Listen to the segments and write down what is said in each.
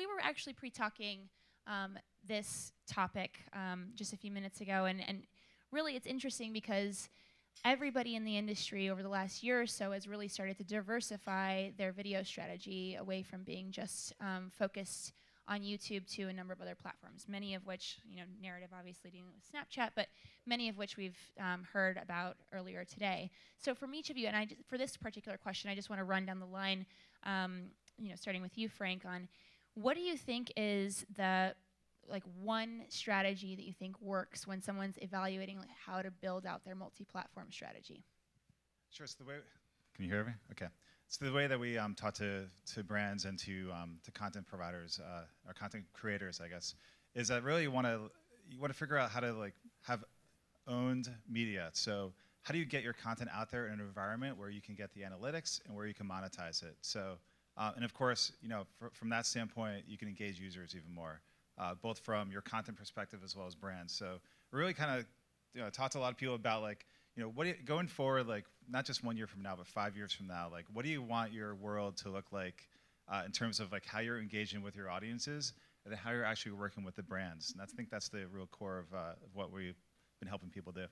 we were actually pre-talking this topic just a few minutes ago, and really it's interesting because everybody in the industry over the last year or so has really started to diversify their video strategy away from being just focused on YouTube to a number of other platforms, many of which, narrative obviously dealing with Snapchat, but many of which we've heard about earlier today. So from each of you, and for this particular question, I just want to run down the line, starting with you, Frank, on what do you think is the one strategy that you think works when someone's evaluating how to build out their multi-platform strategy? Sure. It's the way. Can you hear me? Okay. It's the way that we talk to brands and to content providers or content creators, I guess, is that really you want to figure out how to have owned media. So how do you get your content out there in an environment where you can get the analytics and where you can monetize it? So and of course, from that standpoint, you can engage users even more, both from your content perspective as well as brands. So we really kind of talk to a lot of people about what going forward, not just 1 year from now, but 5 years from now, what do you want your world to look like in terms of how you're engaging with your audiences and how you're actually working with the brands? And I think that's the real core of what we've been helping people do.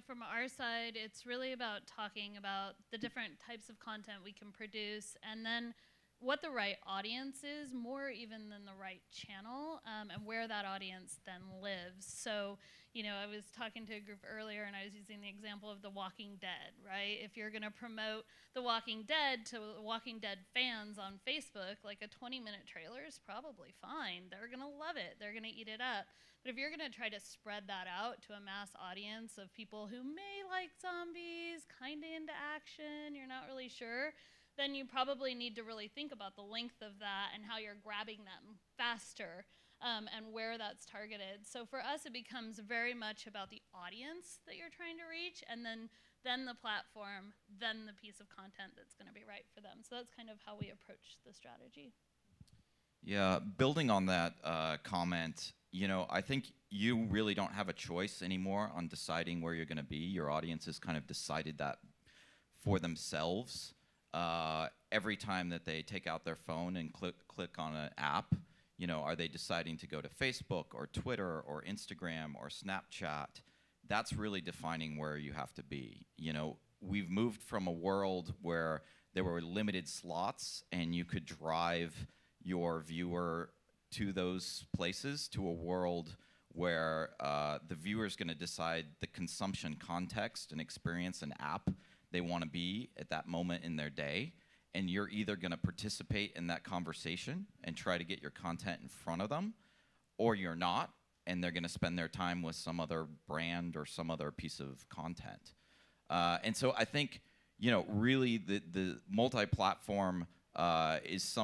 From our side, it's really about talking about the different types of content we can produce, and then what the right audience is, more even than the right channel, and where that audience then lives. So, I was talking to a group earlier, and I was using the example of The Walking Dead, right? If you're going to promote The Walking Dead to Walking Dead fans on Facebook, a 20-minute trailer is probably fine. They're going to love it. They're going to eat it up. But if you're going to try to spread that out to a mass audience of people who may like zombies, kind of into action, you're not really sure, then you probably need to really think about the length of that and how you're grabbing them faster and where that's targeted. So for us, it becomes very much about the audience that you're trying to reach, and then the platform, then the piece of content that's going to be right for them. So that's kind of how we approach the strategy. Yeah, building on that comment, I think you really don't have a choice anymore on deciding where you're going to be. Your audience has kind of decided that for themselves. Every time that they take out their phone and click on an app, are they deciding to go to Facebook or Twitter or Instagram or Snapchat? That's really defining where you have to be. We've moved from a world where there were limited slots and you could drive your viewer to those places, to a world where the viewer is going to decide the consumption context and experience and app they want to be at that moment in their day, and you're either going to participate in that conversation and try to get your content in front of them, or you're not, and they're going to spend their time with some other brand or some other piece of content. And so I think, really the multi-platform is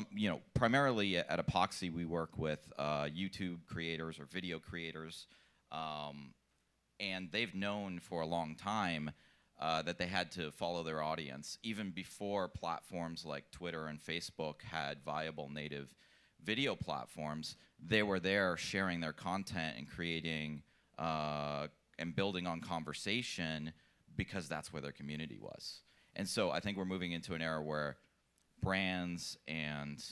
primarily at Epoxy we work with YouTube creators or video creators, and they've known for a long time that they had to follow their audience. Even before platforms like Twitter and Facebook had viable native video platforms, they were there sharing their content and creating and building on conversation because that's where their community was. And so I think we're moving into an era where brands and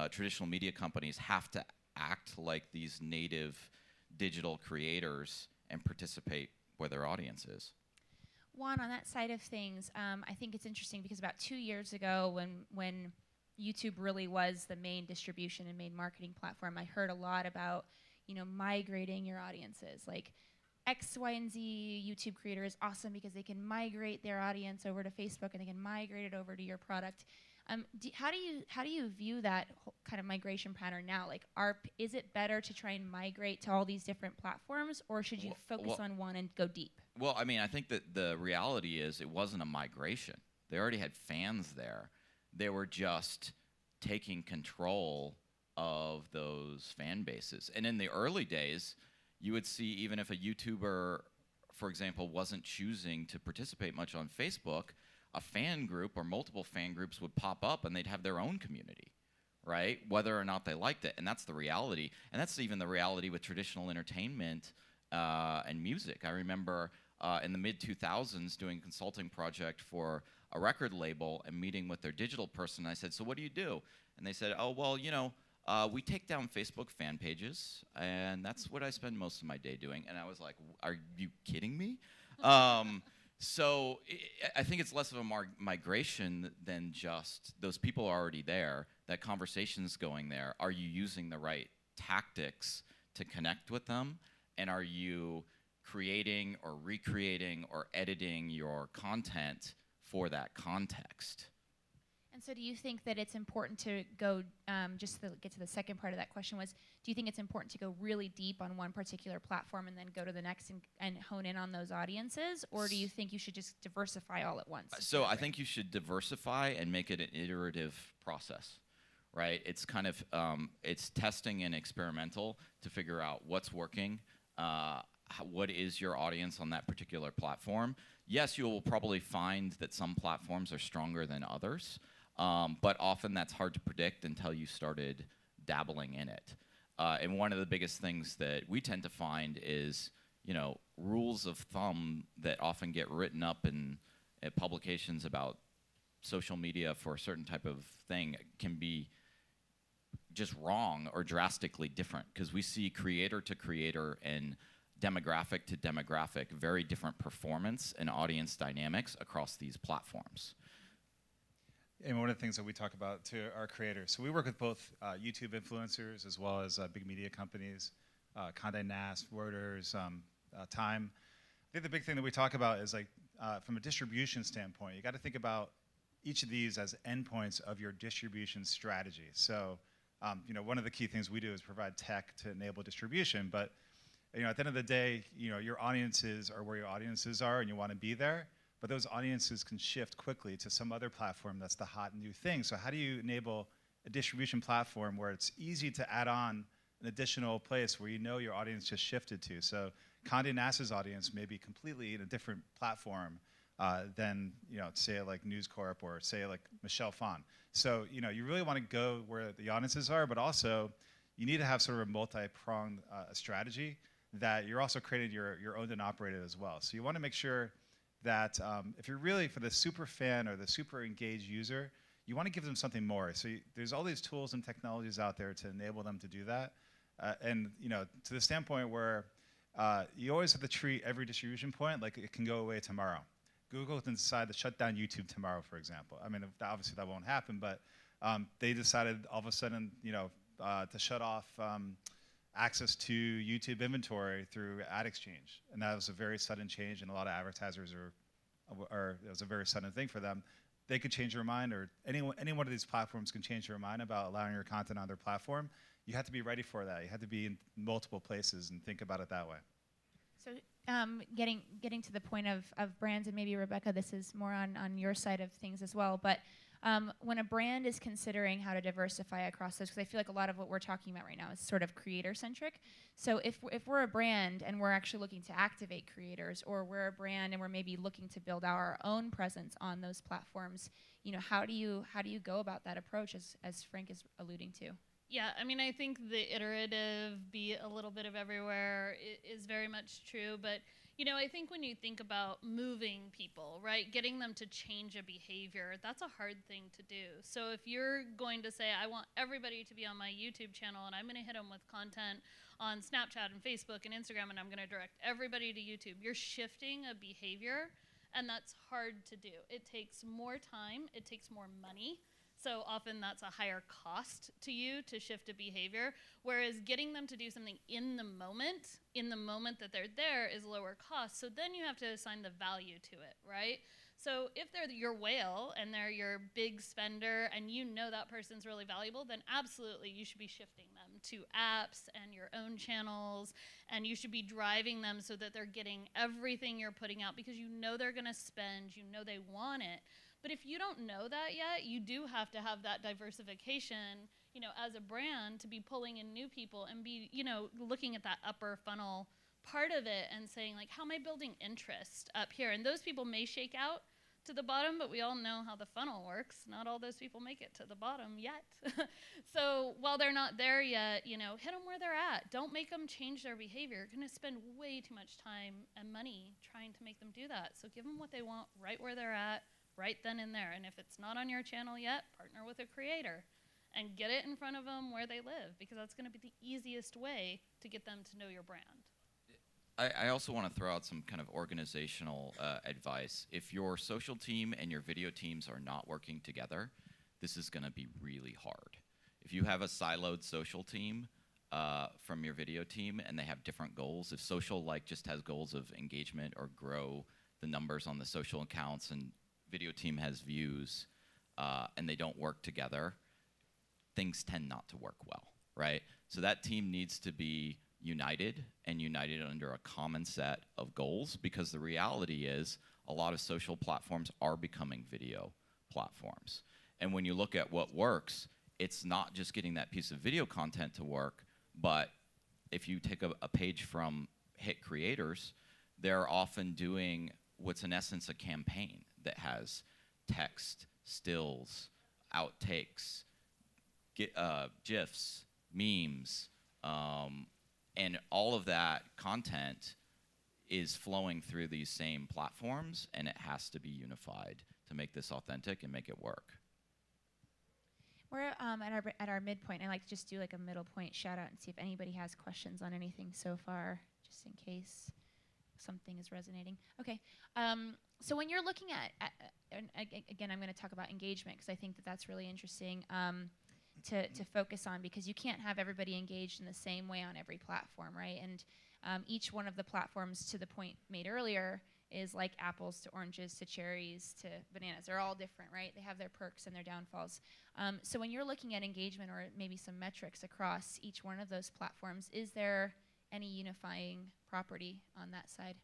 traditional media companies have to act like these native digital creators and participate where their audience is. Juan, on that side of things, I think it's interesting because about 2 years ago when YouTube really was the main distribution and main marketing platform, I heard a lot about, migrating your audiences. Like X, Y, and Z YouTube creator is awesome because they can migrate their audience over to Facebook and they can migrate it over to your product. How do you view that kind of migration pattern now? Is it better to try and migrate to all these different platforms, or should you focus on one and go deep? Well, I mean, I think that the reality is it wasn't a migration. They already had fans there. They were just taking control of those fan bases. And in the early days, you would see even if a YouTuber, for example, wasn't choosing to participate much on Facebook, a fan group or multiple fan groups would pop up and they'd have their own community, right? Whether or not they liked it. And that's the reality. And that's even the reality with traditional entertainment and music. I remember in the mid-2000s doing a consulting project for a record label and meeting with their digital person. I said, so what do you do? And they said, oh, well, we take down Facebook fan pages, and that's what I spend most of my day doing. And I was like, are you kidding me? So I think it's less of a migration than just those people are already there, that conversation's going there. Are you using the right tactics to connect with them? And are you creating or recreating or editing your content for that context? And so do you think that it's important to go, just to get to the second part of that question was, do you think it's important to go really deep on one particular platform and then go to the next and hone in on those audiences? Or do you think you should just diversify all at once? So I think you should diversify and make it an iterative process, right? It's kind of, it's testing and experimental to figure out what's working, what is your audience on that particular platform. Yes, you will probably find that some platforms are stronger than others. But often that's hard to predict until you started dabbling in it. And one of the biggest things that we tend to find is, rules of thumb that often get written up in publications about social media for a certain type of thing can be just wrong or drastically different, because we see creator to creator and demographic to demographic very different performance and audience dynamics across these platforms. And one of the things that we talk about to our creators, so we work with both YouTube influencers as well as big media companies, Condé Nast, Reuters, Time. I think the big thing that we talk about is from a distribution standpoint, you got to think about each of these as endpoints of your distribution strategy. So, one of the key things we do is provide tech to enable distribution, but at the end of the day, your audiences are where your audiences are, and you want to be there. But those audiences can shift quickly to some other platform that's the hot new thing. So how do you enable a distribution platform where it's easy to add on an additional place where your audience just shifted to? So Condé Nast's audience may be completely in a different platform than say like News Corp or say like Michelle Phan. So you really want to go where the audiences are, but also you need to have sort of a multi-pronged strategy that you're also creating your owned and operated as well. So you want to make sure that if you're really for the super fan or the super engaged user, you want to give them something more. So there's all these tools and technologies out there to enable them to do that. And to the standpoint where you always have to treat every distribution point like it can go away tomorrow. Google can decide to shut down YouTube tomorrow, for example. I mean, obviously that won't happen, but they decided all of a sudden, to shut off access to YouTube inventory through ad exchange. And that was a very sudden change, and a lot of advertisers it was a very sudden thing for them. They could change their mind, or any one of these platforms can change their mind about allowing your content on their platform. You have to be ready for that. You have to be in multiple places and think about it that way. So getting to the point of brands, and maybe Rebecca, this is more on your side of things as well, but when a brand is considering how to diversify across those, because I feel like a lot of what we're talking about right now is sort of creator-centric. So if we're a brand and we're actually looking to activate creators, or we're a brand and we're maybe looking to build our own presence on those platforms, how do you go about that approach, as Frank is alluding to? Yeah, I mean, I think the iterative, be a little bit of everywhere is very much true, but I think when you think about moving people, right, getting them to change a behavior, that's a hard thing to do. So if you're going to say, I want everybody to be on my YouTube channel, and I'm going to hit them with content on Snapchat and Facebook and Instagram, and I'm going to direct everybody to YouTube, you're shifting a behavior, and that's hard to do. It takes more time, it takes more money. So often that's a higher cost to you to shift a behavior, whereas getting them to do something in the moment that they're there, is lower cost. So then you have to assign the value to it, right? So if they're your whale and they're your big spender and that person's really valuable, then absolutely you should be shifting them to apps and your own channels, and you should be driving them so that they're getting everything you're putting out, because they're going to spend, they want it. But if you don't know that yet, you do have to have that diversification, as a brand, to be pulling in new people and be, looking at that upper funnel part of it and saying, like, how am I building interest up here? And those people may shake out. to the bottom, but we all know how the funnel works. Not all those people make it to the bottom yet. So while they're not there yet, you know, hit them where they're at. Don't make them change their behavior. You're going to spend way too much time and money trying to make them do that. So give them what they want right where they're at, right then and there. And if it's not on your channel yet, partner with a creator and get it in front of them where they live, because that's going to be the easiest way to get them to know your brand. I also want to throw out some kind of organizational advice. If your social team and your video teams are not working together, this is going to be really hard. If you have a siloed social team from your video team and they have different goals, if social just has goals of engagement or grow the numbers on the social accounts and video team has views and they don't work together, things tend not to work well, right? So that team needs to be united under a common set of goals, because the reality is a lot of social platforms are becoming video platforms. And when you look at what works, it's not just getting that piece of video content to work, but if you take a page from hit creators, they're often doing what's in essence a campaign that has text, stills, outtakes, GIFs, memes, and all of that content is flowing through these same platforms, and it has to be unified to make this authentic and make it work. We're at our midpoint. I like to just do like a middle point shout out and see if anybody has questions on anything so far, just in case something is resonating. Okay. So when you're looking at and again, I'm going to talk about engagement because I think that that's really interesting to focus on, because you can't have everybody engaged in the same way on every platform, right? And each one of the platforms, to the point made earlier, is like apples to oranges to cherries to bananas. They're all different, right? They have their perks and their downfalls. So when you're looking at engagement or maybe some metrics across each one of those platforms, is there any unifying property on that side?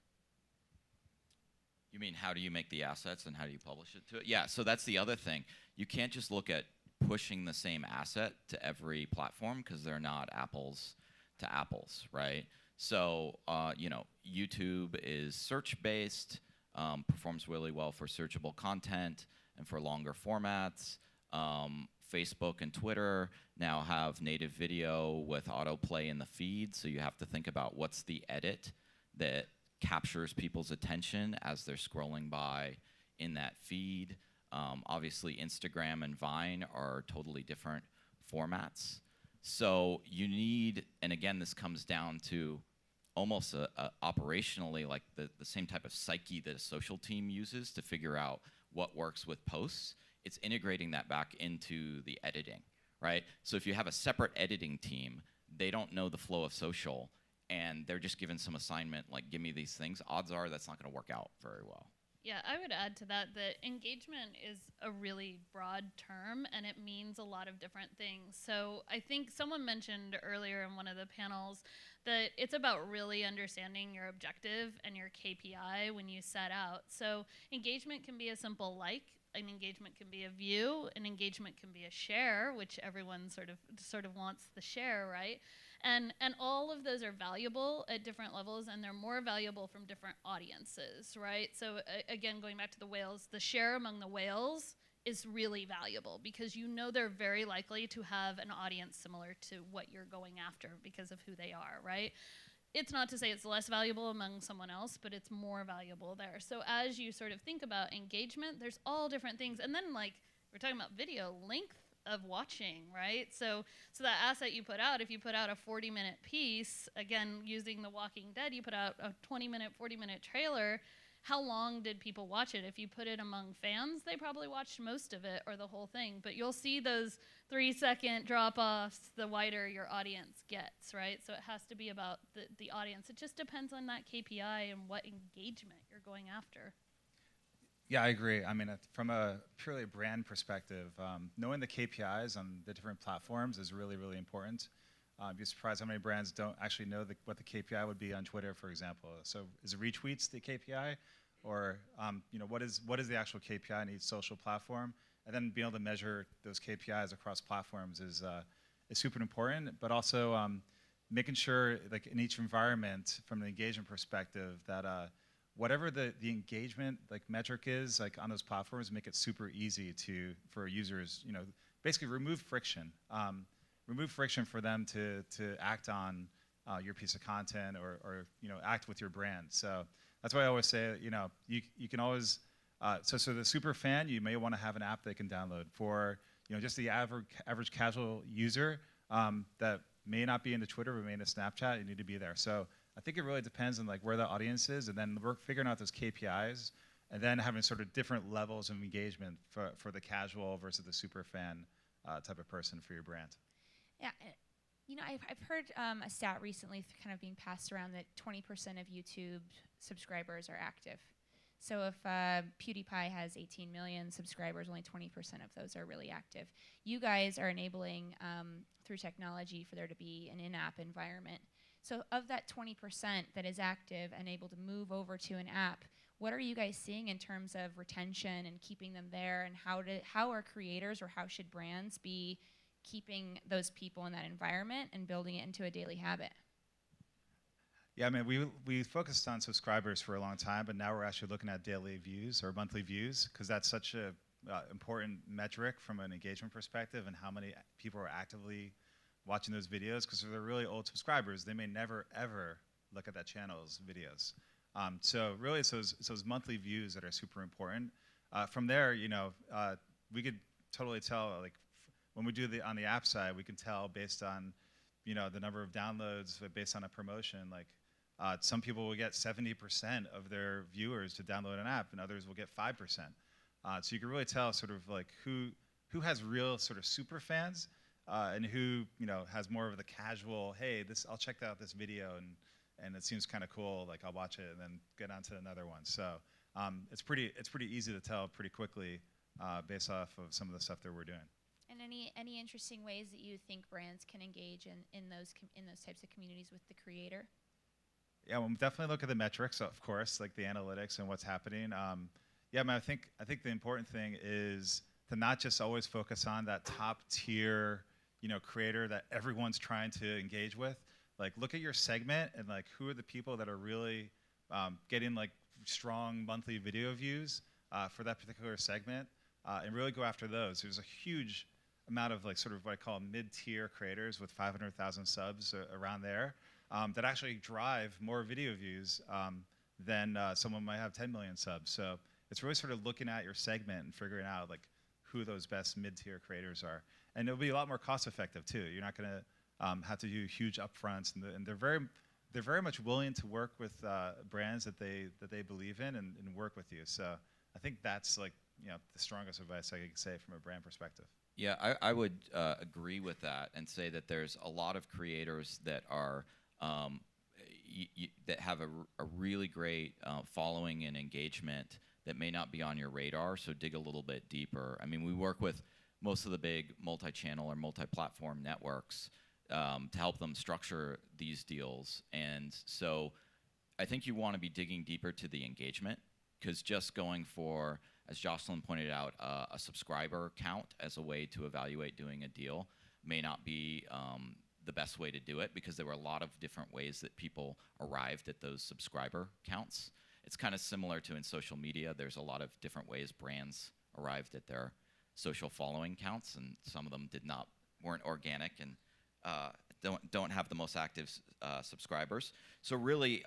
You mean how do you make the assets and how do you publish it to it? Yeah, so that's the other thing. You can't just look at pushing the same asset to every platform because they're not apples to apples, right? So, you know, YouTube is search-based, performs really well for searchable content and for longer formats. Facebook and Twitter now have native video with autoplay in the feed, so you have to think about what's the edit that captures people's attention as they're scrolling by in that feed. Obviously, Instagram and Vine are totally different formats. So you need, and again, this comes down to almost operationally like the same type of psyche that a social team uses to figure out what works with posts. It's integrating that back into the editing, right? So if you have a separate editing team, they don't know the flow of social, and they're just given some assignment, like give me these things, odds are that's not going to work out very well. Yeah, I would add to that that engagement is a really broad term and it means a lot of different things. So I think someone mentioned earlier in one of the panels that it's about really understanding your objective and your KPI when you set out. So engagement can be a simple like, an engagement can be a view, an engagement can be a share, which everyone sort of wants the share, right? And all of those are valuable at different levels, and they're more valuable from different audiences, right? So again, going back to the whales, the share among the whales is really valuable because you know they're very likely to have an audience similar to what you're going after because of who they are, right? It's not to say it's less valuable among someone else, but it's more valuable there. So as you sort of think about engagement, there's all different things. And then like we're talking about video, length of watching, right? So that asset you put out, if you put out a 40-minute piece, again, using The Walking Dead, you put out a 20-minute, 40-minute trailer, how long did people watch it? If you put it among fans, they probably watched most of it or the whole thing. But you'll see those 3-second drop-offs the wider your audience gets, right? So it has to be about the audience. It just depends on that KPI and what engagement you're going after. Yeah, I agree. I mean, from a purely brand perspective, knowing the KPIs on the different platforms is really, really important. You'd be surprised how many brands don't actually know what the KPI would be on Twitter, for example. So is retweets the KPI? Or you know, what is the actual KPI in each social platform? And then being able to measure those KPIs across platforms is super important, but also making sure, like in each environment, from an engagement perspective, that whatever the engagement like metric is like on those platforms, make it super easy for users, basically remove friction. Remove friction for them to act on your piece of content or act with your brand. So that's why I always say, you can always, so the super fan, you may want to have an app they can download. For just the average casual user that may not be into Twitter but may into Snapchat, you need to be there. So I think it really depends on like where the audience is, and then we're figuring out those KPIs, and then having sort of different levels of engagement for the casual versus the super fan type of person for your brand. Yeah, I've heard a stat recently kind of being passed around that 20% of YouTube subscribers are active. So if PewDiePie has 18 million subscribers, only 20% of those are really active. You guys are enabling, through technology, for there to be an in-app environment. So of that 20% that is active and able to move over to an app, what are you guys seeing in terms of retention and keeping them there, and how are creators or how should brands be keeping those people in that environment and building it into a daily habit? Yeah, I mean, we focused on subscribers for a long time, but now we're actually looking at daily views or monthly views, because that's such a important metric from an engagement perspective, and how many people are actively watching those videos. Because if they're really old subscribers, they may never ever look at that channel's videos. So really, it's those monthly views that are super important. From there, we could totally tell, like when we do on the app side, we can tell based on the number of downloads based on a promotion. Like some people will get 70% of their viewers to download an app, and others will get 5%. So you can really tell sort of like who has real sort of super fans, and who has more of the casual, hey, I'll check out this video and it seems kind of cool, like I'll watch it and then get on to another one. So it's pretty easy to tell pretty quickly based off of some of the stuff that we're doing. And any interesting ways that you think brands can engage in those types of communities with the creator? Yeah, we'll definitely look at the metrics, of course, like the analytics and what's happening. Yeah, I mean, I think the important thing is to not just always focus on that top tier, creator that everyone's trying to engage with. Like, look at your segment and like who are the people that are really getting like strong monthly video views for that particular segment, and really go after those. There's a huge amount of like sort of what I call mid-tier creators with 500,000 subs around there that actually drive more video views than someone might have 10 million subs. So it's really sort of looking at your segment and figuring out like who those best mid-tier creators are. And it'll be a lot more cost effective too. You're not going to have to do huge upfronts, and they're very much willing to work with brands that they believe in and work with you. So I think that's like the strongest advice I could say from a brand perspective. Yeah, I would agree with that and say that there's a lot of creators that are that have a really great following and engagement that may not be on your radar. So dig a little bit deeper. I mean, we work with most of the big multi-channel or multi-platform networks to help them structure these deals. And so I think you want to be digging deeper to the engagement, because just going for, as Jocelyn pointed out, a subscriber count as a way to evaluate doing a deal may not be the best way to do it, because there were a lot of different ways that people arrived at those subscriber counts. It's kind of similar to in social media. There's a lot of different ways brands arrived at their social following counts, and some of them weren't organic and don't have the most active subscribers. So really,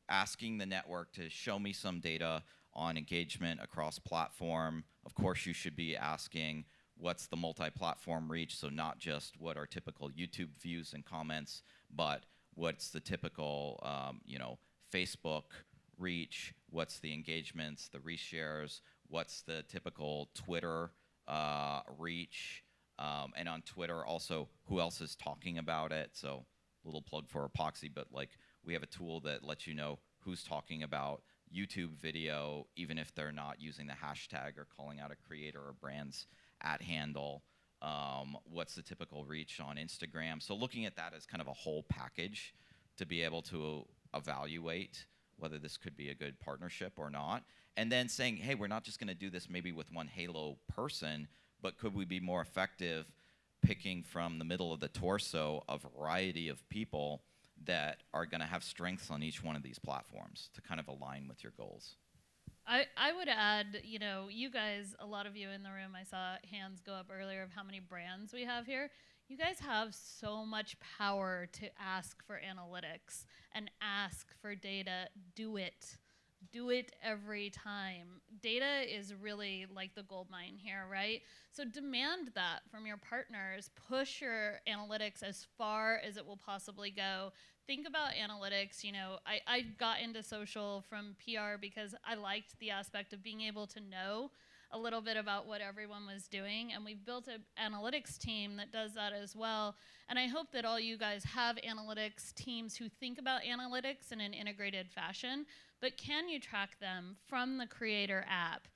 asking the network to show me some data on engagement across platform. Of course, you should be asking what's the multi-platform reach, so not just what are typical YouTube views and comments, but what's the typical Facebook reach, what's the engagements, the reshares, what's the typical Twitter reach, and on Twitter also who else is talking about it. So a little plug for Epoxy, but like we have a tool that lets you know who's talking about YouTube video, even if they're not using the hashtag or calling out a creator or brand's @handle. What's the typical reach on Instagram? So looking at that as kind of a whole package to be able to evaluate whether this could be a good partnership or not. And then saying, hey, we're not just going to do this maybe with one Halo person, but could we be more effective picking from the middle of the torso a variety of people that are going to have strengths on each one of these platforms to kind of align with your goals. I would add, you know, you guys, a lot of you in the room, I saw hands go up earlier of how many brands we have here. You guys have so much power to ask for analytics and ask for data. Do it. Do it every time. Data is really like the gold mine here, right? So demand that from your partners. Push your analytics as far as it will possibly go. Think about analytics. You know, I got into social from PR because I liked the aspect of being able to know a little bit about what everyone was doing, and we've built an analytics team that does that as well. And I hope that all you guys have analytics teams who think about analytics in an integrated fashion, but can you track them from the creator app,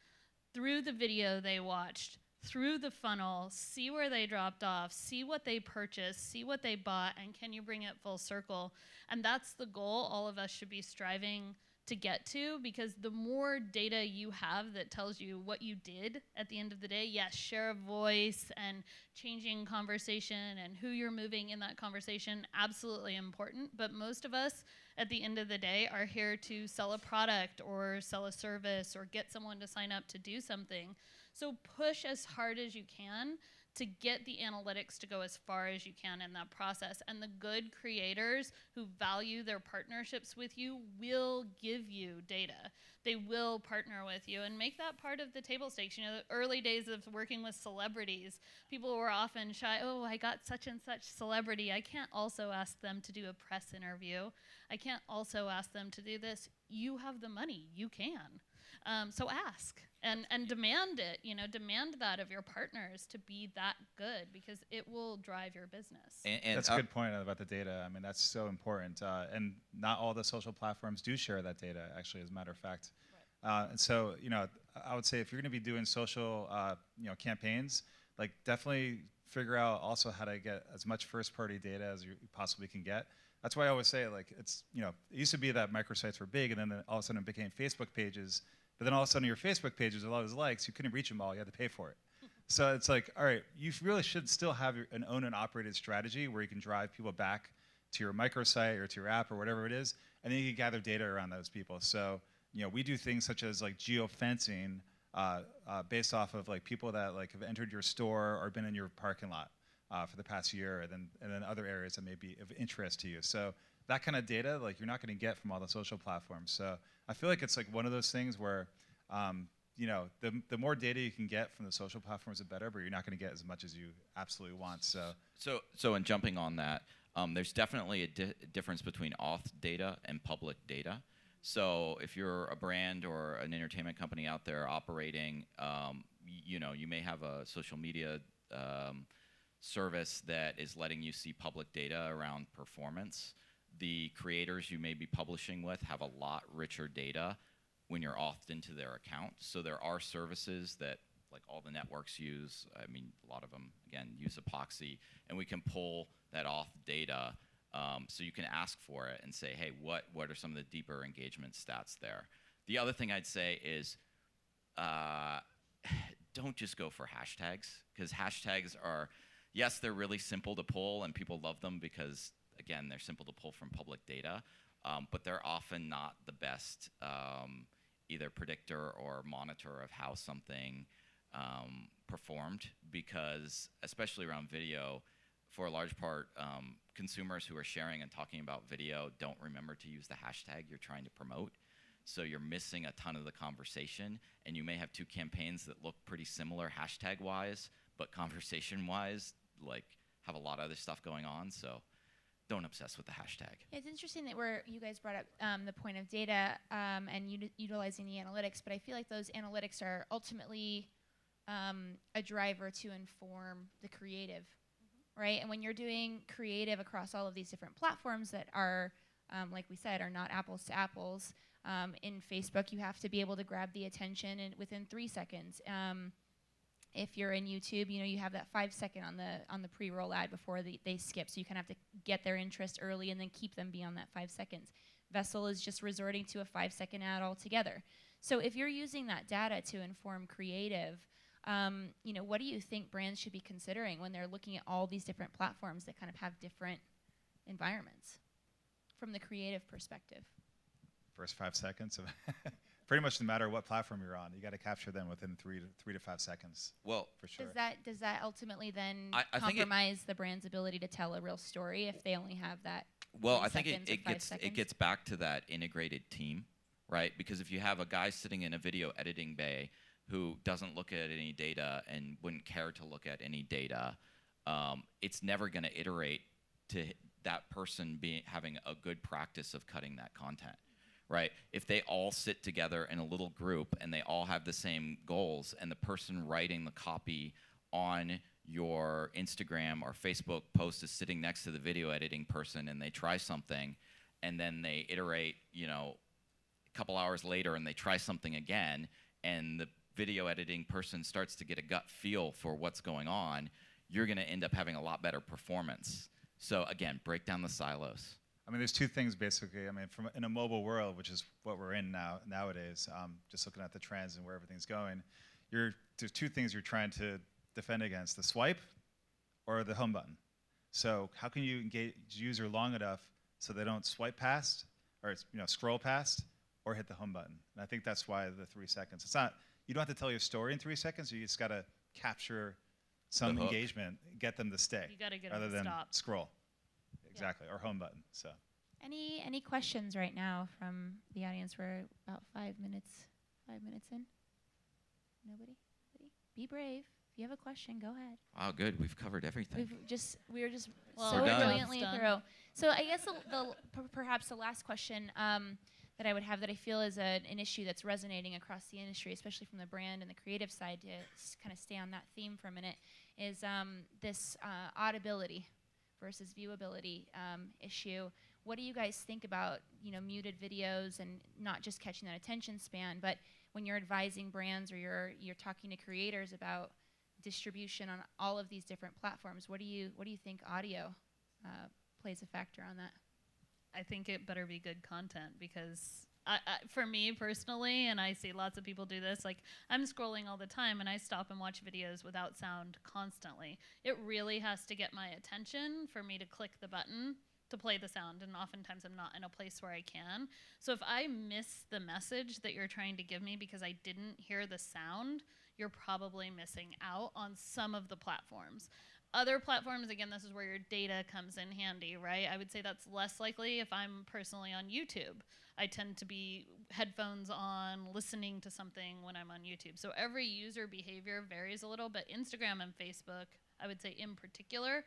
through the video they watched, through the funnel, see where they dropped off, see what they purchased, see what they bought, and can you bring it full circle? And that's the goal all of us should be striving to get to, because the more data you have that tells you what you did at the end of the day, yes, share of voice and changing conversation and who you're moving in that conversation, absolutely important. But most of us at the end of the day are here to sell a product or sell a service or get someone to sign up to do something. So push as hard as you can to get the analytics to go as far as you can in that process. And the good creators who value their partnerships with you will give you data. They will partner with you and make that part of the table stakes. You know, the early days of working with celebrities, people were often shy. Oh, I got such and such celebrity. I can't also ask them to do a press interview. I can't also ask them to do this. You have the money. You can. So ask and demand it, you know, demand that of your partners to be that good, because it will drive your business. And That's a good point about the data. I mean, that's so important. And not all the social platforms do share that data, actually, as a matter of fact. Right. And so, you know, I would say if you're going to be doing social, you know, campaigns, like definitely figure out also how to get as much first-party data as you possibly can get. That's why I always say, like, it's, you know, it used to be that microsites were big, and then all of a sudden it became Facebook pages. But then all of a sudden your Facebook pages, with all those likes, you couldn't reach them all. You had to pay for it. So it's like, all right, you really should still have an owned and operated strategy where you can drive people back to your microsite or to your app or whatever it is, and then you can gather data around those people. So, you know, we do things such as like geofencing based off of like people that like have entered your store or been in your parking lot for the past year, and then other areas that may be of interest to you. So that kind of data, like, you're not going to get from all the social platforms. So I feel like it's like one of those things where, you know, the more data you can get from the social platforms, the better, but you're not going to get as much as you absolutely want. So in jumping on that, there's definitely a difference between auth data and public data. So if you're a brand or an entertainment company out there operating, you know, you may have a social media service that is letting you see public data around performance. The creators you may be publishing with have a lot richer data when you're authed into their account. So there are services that, like, all the networks use. I mean, a lot of them, again, use Epoxy, and we can pull that auth data. So you can ask for it and say, hey, what are some of the deeper engagement stats there? The other thing I'd say is don't just go for hashtags, because hashtags are, yes, they're really simple to pull, and people love them because, again, they're simple to pull from public data, but they're often not the best either predictor or monitor of how something performed, because, especially around video, for a large part, consumers who are sharing and talking about video don't remember to use the hashtag you're trying to promote. So you're missing a ton of the conversation, and you may have two campaigns that look pretty similar hashtag-wise, but conversation-wise, like, have a lot of other stuff going on. So don't obsess with the hashtag. Yeah, it's interesting that you guys brought up the point of data and utilizing the analytics, but I feel like those analytics are ultimately a driver to inform the creative, right? And when you're doing creative across all of these different platforms that are, like we said, are not apples to apples, in Facebook, you have to be able to grab the attention within 3 seconds. If you're in YouTube, you know, you have that 5 second on the pre-roll ad before they skip, so you kind of have to get their interest early and then keep them beyond that 5 seconds. Vessel is just resorting to a 5 second ad altogether. So if you're using that data to inform creative, you know, what do you think brands should be considering when they're looking at all these different platforms that kind of have different environments? from the creative perspective? First 5 seconds of pretty much no matter what platform you're on, you got to capture them within 3 to 5 seconds. Well, for sure. Does that ultimately then I think compromise the brand's ability to tell a real story if they only have that? Well, 3 I think seconds or 5 seconds? it gets back to that integrated team, right? Because if you have a guy sitting in a video editing bay who doesn't look at any data and wouldn't care to look at any data, it's never going to iterate to that person having a good practice of cutting that content, right? If they all sit together in a little group and they all have the same goals, and the person writing the copy on your Instagram or Facebook post is sitting next to the video editing person, and they try something, and then they iterate, a couple hours later, and they try something again, and the video editing person starts to get a gut feel for what's going on, you're going to end up having a lot better performance. So again, break down the silos. I mean, there's two things basically. I mean, in a mobile world, which is what we're in nowadays, just looking at the trends and where everything's going, there's two things you're trying to defend against: the swipe or the home button. So how can you engage the user long enough so they don't swipe past or scroll past or hit the home button? And I think that's why the 3 seconds. It's not, you don't have to tell your story in 3 seconds. You just got to capture some engagement, get them to stay, You got to get rather them to than stop. scroll. Exactly, or home button. So. Any questions right now from the audience? We're about 5 minutes in. Nobody? Be brave. If you have a question, go ahead. Oh, good. We've covered everything. We were just Well, so we're done. brilliantly Done. thorough. So I guess perhaps the last question that I would have, that I feel is an issue that's resonating across the industry, especially from the brand and the creative side, to kind of stay on that theme for a minute, is this audibility versus viewability issue. What do you guys think about muted videos and not just catching that attention span, but when you're advising brands or you're talking to creators about distribution on all of these different platforms, what do you think audio plays a factor on that? I think it better be good content, because for me personally, and I see lots of people do this, like I'm scrolling all the time and I stop and watch videos without sound constantly. It really has to get my attention for me to click the button to play the sound, and oftentimes I'm not in a place where I can. So if I miss the message that you're trying to give me because I didn't hear the sound, you're probably missing out on some of the platforms. Other platforms, again, this is where your data comes in handy, right? I would say that's less likely if I'm personally on YouTube. I tend to be headphones on, listening to something when I'm on YouTube. So every user behavior varies a little, but Instagram and Facebook, I would say in particular,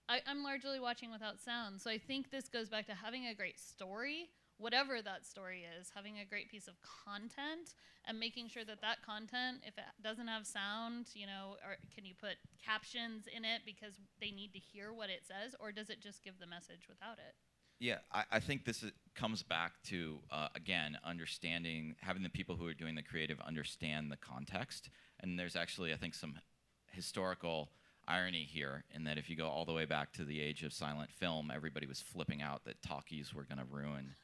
I'm largely watching without sound. So I think this goes back to having a great story, whatever that story is, having a great piece of content, and making sure that that content, if it doesn't have sound, or can you put captions in it because they need to hear what it says, or does it just give the message without it? Yeah, I think this comes back to, again, understanding, having the people who are doing the creative understand the context. And there's actually, I think, some historical irony here in that if you go all the way back to the age of silent film, everybody was flipping out that talkies were going to ruin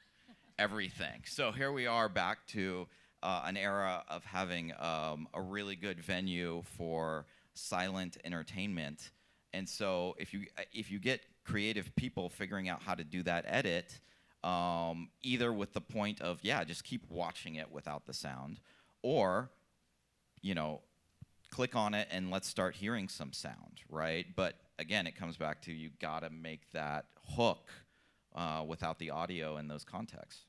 everything. So here we are back to an era of having a really good venue for silent entertainment. And so if you get creative people figuring out how to do that edit, either with the point of, just keep watching it without the sound, or, click on it and let's start hearing some sound, right? But again, it comes back to you gotta make that hook without the audio in those contexts.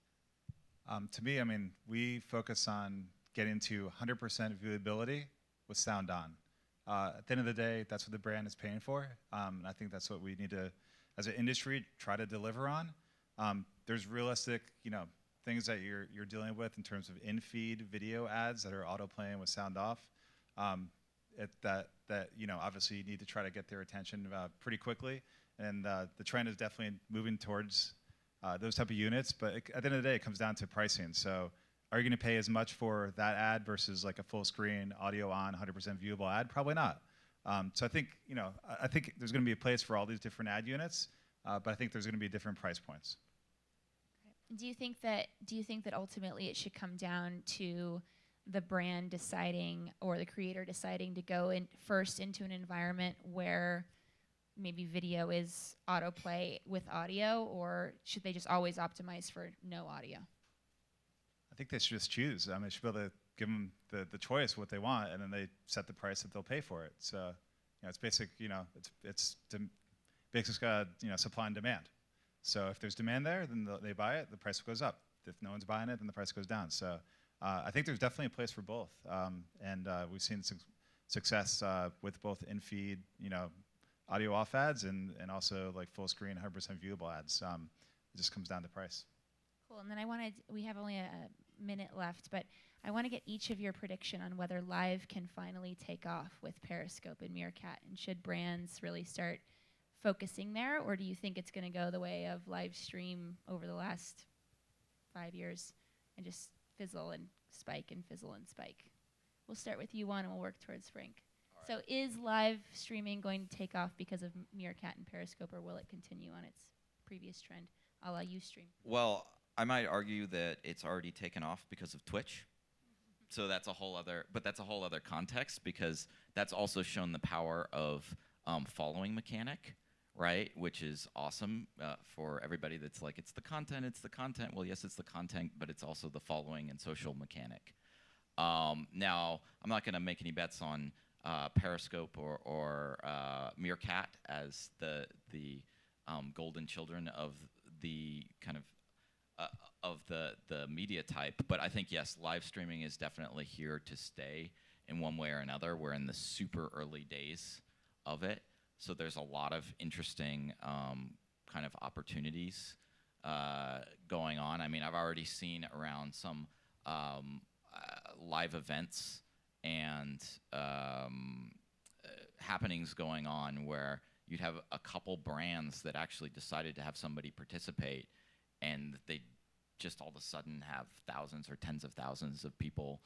To me, I mean, we focus on getting to 100% viewability with sound on. At the end of the day, that's what the brand is paying for. And I think that's what we need to, as an industry, try to deliver on. There's realistic, things that you're dealing with in terms of in-feed video ads that are auto-playing with sound off. Obviously you need to try to get their attention pretty quickly. And the trend is definitely moving towards those type of units, but at the end of the day, it comes down to pricing. So are you going to pay as much for that ad versus like a full screen, audio on, 100% viewable ad? Probably not. So I think there's going to be a place for all these different ad units, but I think there's going to be different price points. Do you think that ultimately it should come down to the brand deciding or the creator deciding to go in first into an environment where maybe video is autoplay with audio, or should they just always optimize for no audio? I think they should just choose. I mean, they should be able to give them the choice what they want, and then they set the price that they'll pay for it. So, it's basic. It's basic, supply and demand. So if there's demand there, then they buy it, the price goes up. If no one's buying it, then the price goes down. So I think there's definitely a place for both, and we've seen success with both in-feed, audio off ads and also like full screen, 100% viewable ads. It just comes down to price. Cool. And then we have only a minute left, but I want to get each of your prediction on whether live can finally take off with Periscope and Meerkat, and should brands really start focusing there, or do you think it's going to go the way of live stream over the last 5 years and just fizzle and spike and fizzle and spike? We'll start with you, Juan, and we'll work towards Frank. So is live streaming going to take off because of Meerkat and Periscope, or will it continue on its previous trend, a la Ustream? Well, I might argue that it's already taken off because of Twitch. So that's a whole other context, because that's also shown the power of following mechanic, right? Which is awesome for everybody that's like, it's the content, it's the content. Well, yes, it's the content, but it's also the following and social mechanic. Now, I'm not going to make any bets on Periscope or Meerkat as the golden children of the kind of the media type, but I think yes, live streaming is definitely here to stay in one way or another. We're in the super early days of it, so there's a lot of interesting kind of opportunities going on. I mean, I've already seen around some live events and happenings going on where you'd have a couple brands that actually decided to have somebody participate, and they just all of a sudden have thousands or tens of thousands of people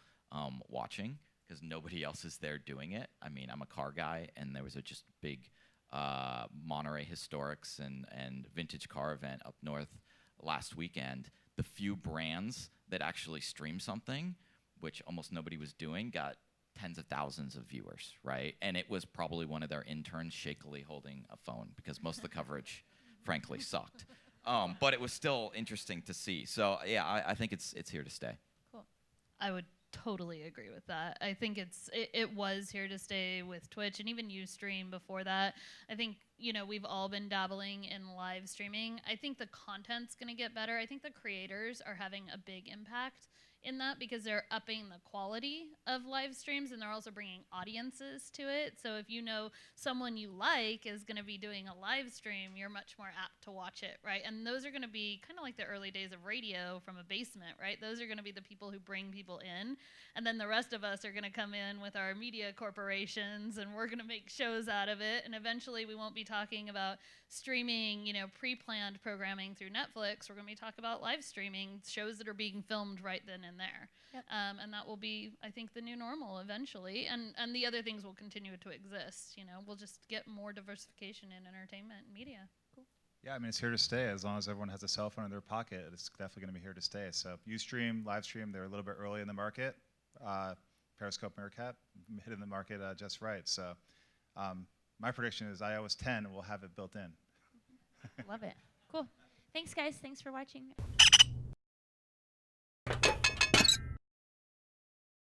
watching because nobody else is there doing it. I mean, I'm a car guy, and there was a just big Monterey Historics and vintage car event up north last weekend. The few brands that actually streamed something, which almost nobody was doing, got tens of thousands of viewers, right? And it was probably one of their interns shakily holding a phone because most of the coverage, frankly, sucked. But it was still interesting to see. So yeah, I think it's here to stay. Cool. I would totally agree with that. I think it was here to stay with Twitch and even Ustream before that. I think, we've all been dabbling in live streaming. I think the content's going to get better. I think the creators are having a big impact in that because they're upping the quality of live streams, and they're also bringing audiences to it. So if someone you like is going to be doing a live stream, you're much more apt to watch it, right? And those are going to be kind of like the early days of radio from a basement, right? Those are going to be the people who bring people in, and then the rest of us are going to come in with our media corporations, and we're going to make shows out of it, and eventually we won't be talking about streaming, pre-planned programming through Netflix. We're going to be talking about live streaming shows that are being filmed right then and there. Yep. And that will be, I think, the new normal eventually. And the other things will continue to exist. We'll just get more diversification in entertainment and media. Cool. Yeah, I mean, it's here to stay. As long as everyone has a cell phone in their pocket, it's definitely going to be here to stay. So Ustream, live stream, they're a little bit early in the market. Periscope, Meerkat, hitting the market just right. So my prediction is iOS 10 will have it built in. Love it. Cool. Thanks, guys. Thanks for watching.